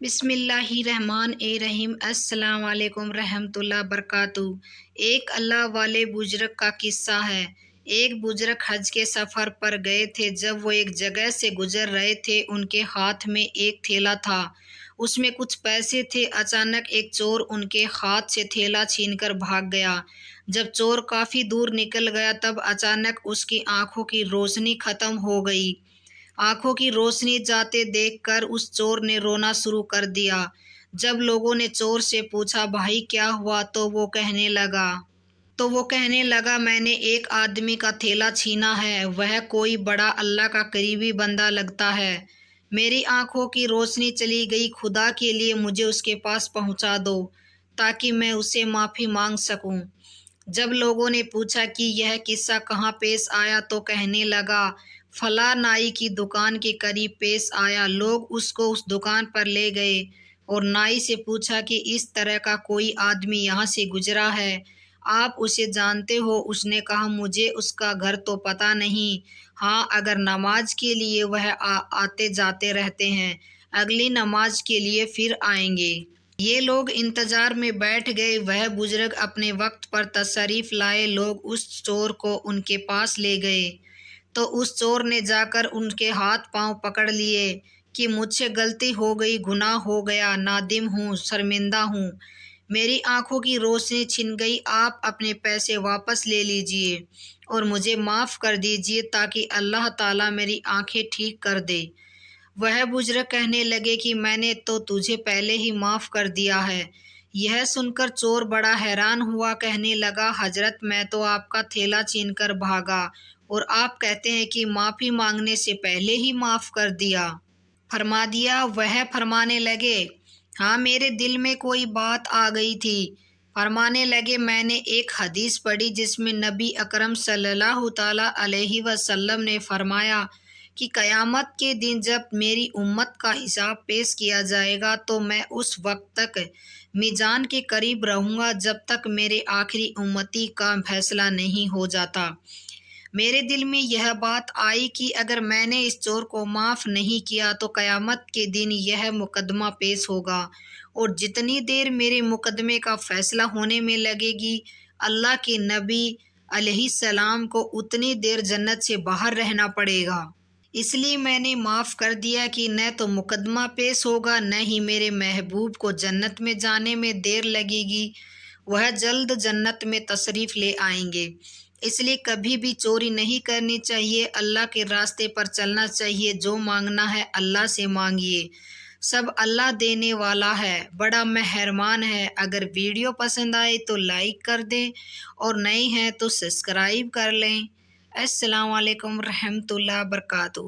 بسم اللہ الرحمن الرحیم۔ السلام علیکم رحمۃ اللہ وبرکاتہ۔ ایک اللہ والے بزرگ کا قصہ ہے۔ ایک بزرگ حج کے سفر پر گئے تھے۔ جب وہ ایک جگہ سے گزر رہے تھے، ان کے ہاتھ میں ایک تھیلا تھا، اس میں کچھ پیسے تھے۔ اچانک ایک چور ان کے ہاتھ سے تھیلا چھین کر بھاگ گیا۔ جب چور کافی دور نکل گیا، تب اچانک اس کی آنکھوں کی روشنی ختم ہو گئی۔ آنکھوں کی روشنی جاتے دیکھ کر اس چور نے رونا شروع کر دیا۔ جب لوگوں نے چور سے پوچھا، بھائی کیا ہوا، تو وہ کہنے لگا میں نے ایک آدمی کا تھیلا چھینا ہے، وہ کوئی بڑا اللہ کا قریبی بندہ لگتا ہے۔ میری آنکھوں کی روشنی چلی گئی، خدا کے لیے مجھے اس کے پاس پہنچا دو تاکہ میں اس سے معافی مانگ سکوں۔ جب لوگوں نے پوچھا کہ یہ قصہ کہاں پیش آیا، تو کہنے لگا فلاں نائی کی دکان کے قریب پیش آیا۔ لوگ اس کو اس دکان پر لے گئے اور نائی سے پوچھا کہ اس طرح کا کوئی آدمی یہاں سے گزرا ہے، آپ اسے جانتے ہو؟ اس نے کہا مجھے اس کا گھر تو پتہ نہیں، ہاں اگر نماز کے لیے وہ آتے جاتے رہتے ہیں، اگلی نماز کے لیے پھر آئیں گے۔ یہ لوگ انتظار میں بیٹھ گئے۔ وہ بزرگ اپنے وقت پر تشریف لائے۔ لوگ اس چور کو ان کے پاس لے گئے تو اس چور نے جا کر ان کے ہاتھ پاؤں پکڑ لیے کہ مجھ سے غلطی ہو گئی، گناہ ہو گیا، نادم ہوں، شرمندہ ہوں، میری آنکھوں کی روشنی چھن گئی، آپ اپنے پیسے واپس لے لیجئے اور مجھے معاف کر دیجئے تاکہ اللہ تعالیٰ میری آنکھیں ٹھیک کر دے۔ وہ بزرگ کہنے لگے کہ میں نے تو تجھے پہلے ہی معاف کر دیا ہے۔ یہ سن کر چور بڑا حیران ہوا، کہنے لگا حضرت میں تو آپ کا تھیلا چھین کر بھاگا اور آپ کہتے ہیں کہ معافی مانگنے سے پہلے ہی معاف کر فرما دیا۔ وہ فرمانے لگے ہاں میرے دل میں کوئی بات آ گئی تھی۔ فرمانے لگے میں نے ایک حدیث پڑھی جس میں نبی اکرم صلی اللہ تعالیٰ علیہ وسلم نے فرمایا کہ قیامت کے دن جب میری امت کا حساب پیش کیا جائے گا تو میں اس وقت تک میزان کے قریب رہوں گا جب تک میرے آخری امتی کا فیصلہ نہیں ہو جاتا۔ میرے دل میں یہ بات آئی کہ اگر میں نے اس چور کو معاف نہیں کیا تو قیامت کے دن یہ مقدمہ پیش ہوگا، اور جتنی دیر میرے مقدمے کا فیصلہ ہونے میں لگے گی، اللہ کے نبی علیہ السلام کو اتنی دیر جنت سے باہر رہنا پڑے گا۔ اس لیے میں نے معاف کر دیا کہ نہ تو مقدمہ پیش ہوگا، نہ ہی میرے محبوب کو جنت میں جانے میں دیر لگے گی، وہ جلد جنت میں تشریف لے آئیں گے۔ اس لیے کبھی بھی چوری نہیں کرنی چاہیے، اللہ کے راستے پر چلنا چاہیے، جو مانگنا ہے اللہ سے مانگیے، سب اللہ دینے والا ہے، بڑا مہربان ہے۔ اگر ویڈیو پسند آئے تو لائک کر دیں اور نئے ہیں تو سبسکرائب کر لیں۔ السلام علیکم رحمۃ اللہ وبرکاتہ۔